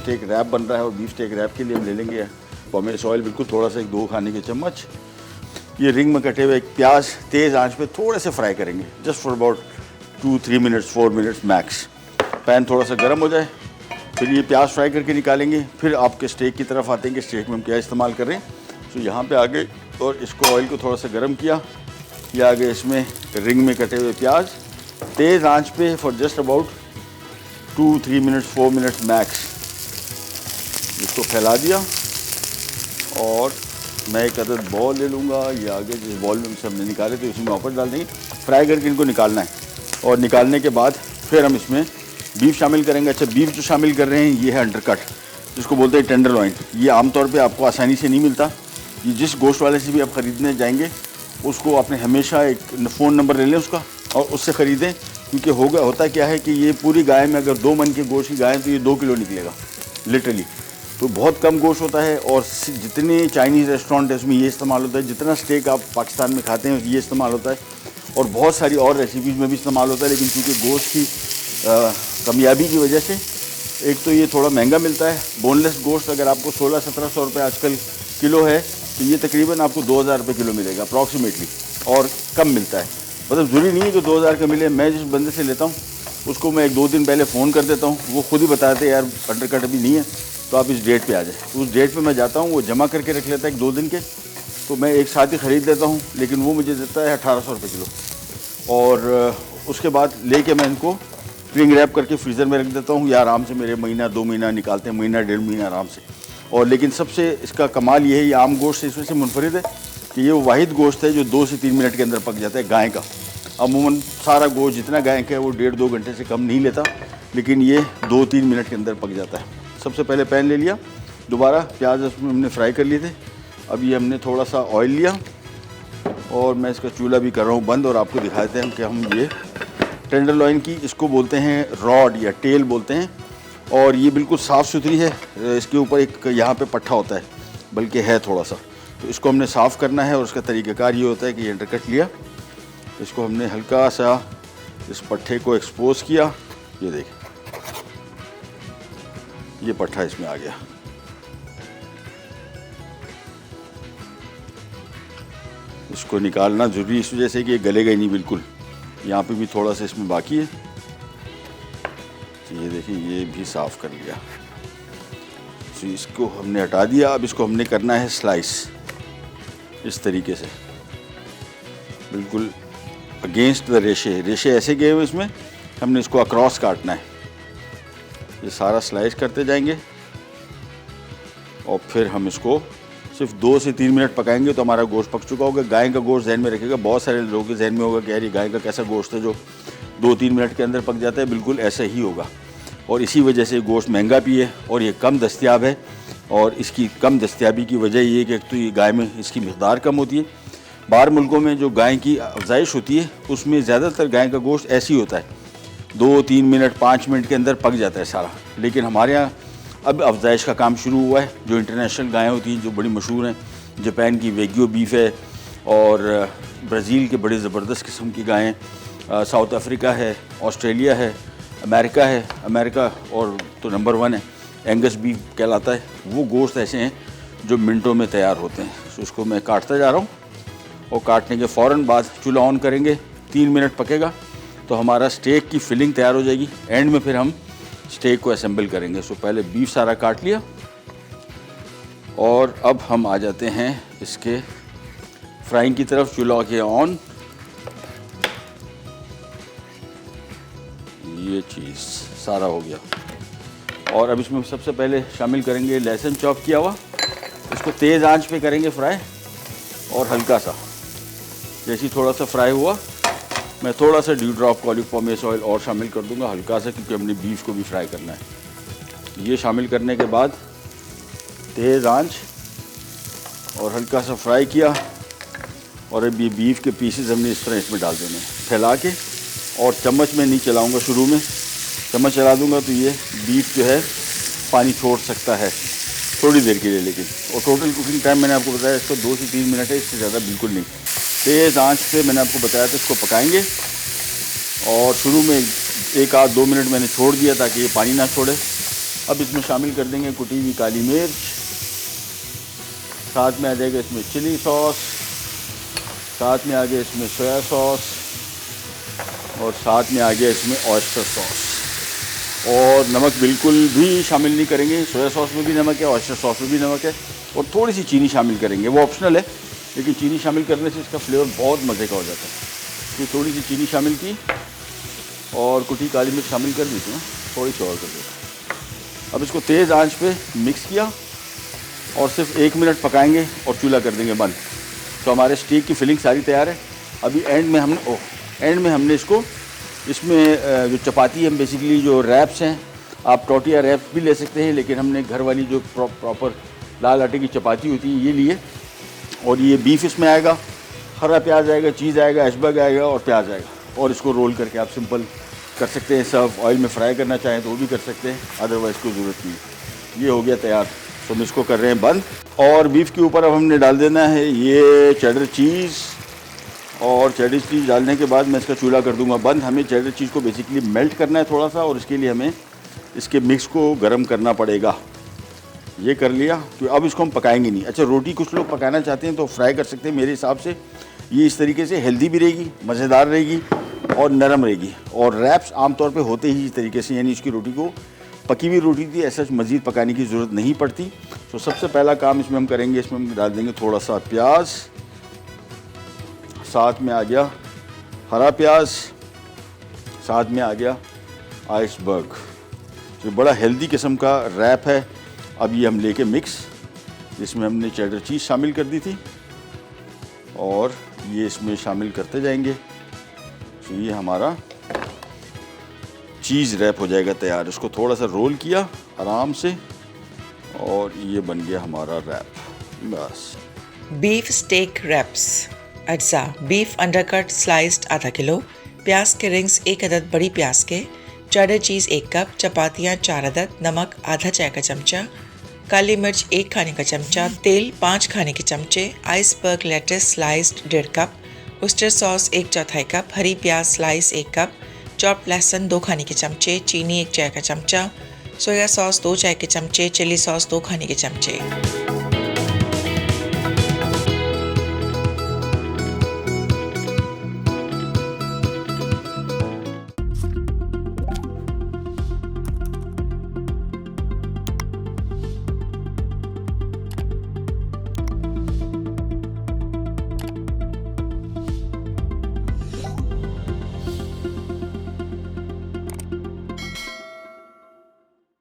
Stake rap बन रहा है और बीफ स्टेक रैप के लिए हम ले लेंगे पॉमेस ऑयल, बिल्कुल थोड़ा सा 2 खाने के चम्मच। ये रिंग में कटे हुए एक प्याज तेज़ आंच पे थोड़े से फ्राई करेंगे, just for about 2-3 minutes 4 minutes max. Pan थोड़ा सा गर्म हो जाए, फिर ये प्याज फ्राई करके निकालेंगे। फिर आपके स्टेक की तरफ आते हैं कि स्टेक में हम क्या इस्तेमाल कर रहे हैं। तो यहाँ पे आगे और इसको ऑयल को थोड़ा सा गर्म किया, ये आगे इसमें रिंग में कटे हुए प्याज तेज़ आंच पे for just about 2-3 minutes 4 minutes max इसको फैला दिया। और मैं एक अदद बॉल ले लूँगा, ये आगे जिस बॉल में हमने निकाले थे उसमें वापस डाल देंगे। फ्राई करके इनको निकालना है और निकालने के बाद फिर हम इसमें बीफ शामिल करेंगे। अच्छा, बीफ जो शामिल कर रहे हैं ये है अंडरकट, जिसको बोलते हैं टेंडरलॉइन। ये आमतौर पे आपको आसानी से नहीं मिलता। ये जिस गोश्त वाले से भी आप ख़रीदने जाएंगे उसको आपने हमेशा एक फ़ोन नंबर ले लें उसका और उससे ख़रीदें, क्योंकि होता क्या है कि ये पूरी गाय में अगर 2 मन के गोश्त की गाय है तो ये 2 किलो निकलेगा लिटरली। तो बहुत कम गोश्त होता है। और जितने चाइनीज़ रेस्टोरेंट है उसमें ये इस्तेमाल होता है, जितना स्टेक आप पाकिस्तान में खाते हैं ये इस्तेमाल होता है, और बहुत सारी और रेसिपीज़ में भी इस्तेमाल होता है। लेकिन चूँकि गोश्त की कमियाबी की वजह से एक तो ये थोड़ा महंगा मिलता है। बोनलेस गोश्त अगर आपको 1600-1700 रुपये आजकल किलो है तो ये तकरीबन आपको 2000 रुपये किलो मिलेगा अप्रॉक्सीमेटली, और कम मिलता है। मतलब ज़रूरी नहीं है कि 2000 का मिले। मैं जिस बंदे से लेता हूँ उसको मैं 1-2 दिन पहले फ़ोन कर देता हूँ, वो खुद ही बताते हैं यार अंडरकट अभी नहीं है तो आप इस डेट पे आ जाए। तो उस डेट पे मैं जाता हूँ, वो जमा करके रख लेता है 1-2 दिन के, तो मैं एक साथ ही ख़रीद लेता हूँ। लेकिन वो मुझे देता है 1800 रुपये किलो। और उसके बाद लेके मैं इनको स्प्रिंग रैप करके फ्रीज़र में रख देता हूँ। या आराम से मेरे महीना 2 महीना निकालते हैं, महीना 1.5 महीना आराम से। और लेकिन सबसे इसका कमाल ये है, ये आम गोश्त से इसमें से मुनफरिद है कि ये वाहिद गोश्त है जो 2 से 3 मिनट के अंदर पक जाता है गाय का। अमूमन सारा गोश्त जितना गाय का है वो 1.5-2 घंटे से कम नहीं लेता, लेकिन ये 2-3 मिनट के अंदर पक जाता है। सबसे पहले पैन ले लिया, दोबारा प्याज उसमें हमने फ्राई कर लिए थे। अब ये हमने थोड़ा सा ऑयल लिया और मैं इसका चूल्हा भी कर रहा हूँ बंद, और आपको दिखाते हैं कि हम ये टेंडरलॉइन की, इसको बोलते हैं रॉड या टेल बोलते हैं, और ये बिल्कुल साफ़ सुथरी है। इसके ऊपर एक यहाँ पे पट्टा होता है, बल्कि है थोड़ा सा, तो इसको हमने साफ़ करना है। और उसका तरीक़ाकार ये होता है कि ये अंडरकट लिया, इसको हमने हल्का सा इस पट्टे को एक्सपोज किया, ये देखें ये पट्टा इसमें आ गया। इसको निकालना ज़रूरी इस वजह से कि ये गलेगा ही नहीं बिल्कुल। यहाँ पे भी थोड़ा सा इसमें बाकी है, तो ये देखिए ये भी साफ़ कर लिया। तो इसको हमने हटा दिया। अब इसको हमने करना है स्लाइस इस तरीके से, बिल्कुल अगेंस्ट द रेशे। रेशे ऐसे गए हुए इसमें, हमने इसको अक्रॉस काटना है। ये सारा स्लाइस करते जाएंगे और फिर हम इसको सिर्फ 2 से 3 मिनट पकाएंगे तो हमारा गोश्त पक चुका होगा। गाय का गोश्त जहन में रखिएगा, बहुत सारे लोगों के जहन में होगा कि यार ये गाय का कैसा गोश्त है जो 2-3 मिनट के अंदर पक जाता है। बिल्कुल ऐसा ही होगा, और इसी वजह से गोश्त महंगा भी है और ये कम दस्तयाब है। और इसकी कम दस्तयाबी की वजह ये है कि एक तो ये गाय में इसकी मिक़दार कम होती है। बाहर मुल्कों में जो गाय की अफजाइश होती है उसमें ज़्यादातर गाय का गोश्त ऐसे ही होता है, 2-3 मिनट 5 मिनट के अंदर पक जाता है सारा। लेकिन हमारे यहाँ अब अफजाइश का काम शुरू हुआ है। जो इंटरनेशनल गायें होती हैं जो बड़ी मशहूर हैं, जापान की वेग्यू बीफ है, और ब्राज़ील के बड़े ज़बरदस्त किस्म की गायें, साउथ अफ्रीका है, ऑस्ट्रेलिया है, अमेरिका है। अमेरिका और तो नंबर 1 है, एंगस बीफ कहलाता है। वो गोश्त ऐसे हैं जो मिनटों में तैयार होते हैं। तो उसको मैं काटता जा रहा हूँ, और काटने के फ़ौरन बाद चूल्हा ऑन करेंगे, 3 मिनट पकेगा तो हमारा स्टेक की फिलिंग तैयार हो जाएगी। एंड में फिर हम स्टेक को असेंबल करेंगे। सो पहले बीफ सारा काट लिया, और अब हम आ जाते हैं इसके फ्राइंग की तरफ। चूल्हा के ऑन, ये चीज़ सारा हो गया। और अब इसमें सबसे पहले शामिल करेंगे लहसुन चॉप किया हुआ। इसको तेज़ आंच पे करेंगे फ्राई, और हल्का सा जैसे थोड़ा सा फ्राई हुआ मैं थोड़ा सा ड्यू ड्रॉप ऑलिव पॉमेस ऑयल और शामिल कर दूंगा हल्का सा, क्योंकि हमने बीफ को भी फ्राई करना है। ये शामिल करने के बाद तेज़ आंच और हल्का सा फ्राई किया, और अब ये बीफ के पीसेस हमने इस तरह इसमें डाल देने हैं फैला के। और चम्मच में नहीं चलाऊंगा शुरू में, चम्मच चला दूंगा तो ये बीफ जो है पानी छोड़ सकता है थोड़ी देर के लिए। लेकिन और टोटल कुकिंग टाइम मैंने आपको बताया इसको 2 से 3 मिनट है, इससे ज़्यादा बिल्कुल नहीं। तेज़ आंच पे मैंने आपको बताया था इसको पकाएंगे, और शुरू में 1 आध 2 मिनट मैंने छोड़ दिया ताकि ये पानी ना छोड़े। अब इसमें शामिल कर देंगे कुटी हुई काली मिर्च, साथ में आ जाएगा इसमें चिली सॉस, साथ में आ गया इसमें सोया सॉस और साथ में आ गया इसमें ऑयस्टर सॉस। और नमक बिल्कुल भी शामिल नहीं करेंगे, सोया सॉस में भी नमक है, ऑयस्टर सॉस में भी नमक है। और थोड़ी सी चीनी शामिल करेंगे, वो ऑप्शनल है, लेकिन चीनी शामिल करने से इसका फ्लेवर बहुत मज़े का हो जाता है। तो थोड़ी सी चीनी शामिल की और कुटी काली मिर्च शामिल कर दी थी ना, थोड़ी सी और कर देते। अब इसको तेज़ आंच पे मिक्स किया और सिर्फ 1 मिनट पकाएंगे और चूल्हा कर देंगे बंद। तो हमारे स्टीक की फिलिंग सारी तैयार है। अभी एंड में हमने इसको इसमें जो चपाती है, बेसिकली जो रैप्स हैं, आप टोटिया रैप्स भी ले सकते हैं, लेकिन हमने घर वाली जो प्रॉपर लाल आटे की चपाती होती है ये लिए। और ये बीफ इसमें आएगा, हरा प्याज आएगा, चीज़ आएगा, ऐशबर्ग आएगा और प्याज आएगा। और इसको रोल करके आप सिंपल कर सकते हैं सर्व। ऑयल में फ्राई करना चाहें तो वो भी कर सकते हैं, अदरवाइज़ कोई ज़रूरत नहीं। ये हो गया तैयार, तो हम इसको कर रहे हैं बंद। और बीफ के ऊपर अब हमने डाल देना है ये चेडर चीज़। और चेडर चीज़ डालने के बाद मैं इसका चूल्हा कर दूंगा बंद। हमें चेडर चीज़ को बेसिकली मेल्ट करना है थोड़ा सा, और इसके लिए हमें इसके मिक्स को गर्म करना पड़ेगा। ये कर लिया, तो अब इसको हम पकाएंगे नहीं। अच्छा, रोटी कुछ लोग पकाना चाहते हैं तो फ्राई कर सकते हैं। मेरे हिसाब से ये इस तरीके से हेल्दी भी रहेगी, मज़ेदार रहेगी और नरम रहेगी। और रैप्स आमतौर पे होते ही इस तरीके से, यानी इसकी रोटी को पकी हुई रोटी थी, ऐसा मज़ीद पकाने की ज़रूरत नहीं पड़ती। तो सबसे पहला काम इसमें हम करेंगे, इसमें हम डाल देंगे थोड़ा सा प्याज, साथ में आ गया हरा प्याज, साथ में आ गया आइसबर्ग। तो बड़ा हेल्दी किस्म का रैप है। अब ये हम लेके मिक्स, जिसमें हमने चेडर चीज़ शामिल कर दी थी और ये इसमें शामिल करते जाएंगे। तो ये हमारा चीज़ रैप हो जाएगा तैयार। इसको थोड़ा सा रोल किया आराम से और ये बन गया हमारा रैप। बस। Beef steak wraps. अज्जा बीफ अंडरकट स्लाइस्ड आधा किलो, प्याज के रिंग्स 1 अदद बड़ी प्याज के, चेडर चीज़ 1 कप, चपातियाँ 4 अदद, नमक आधा चाय का चमचा, काली मिर्च 1 खाने का चमचा, तेल 5 खाने के चमचे, iceberg lettuce sliced 1.5 cup, oyster sauce 1/4 cup, हरी प्याज स्लाइस 1 कप, चॉप लहसुन 2 खाने के चमचे, चीनी 1 चाय का चमचा, सोया सॉस 2 चाय के चमचे, चिली सॉस 2 खाने के चमचे।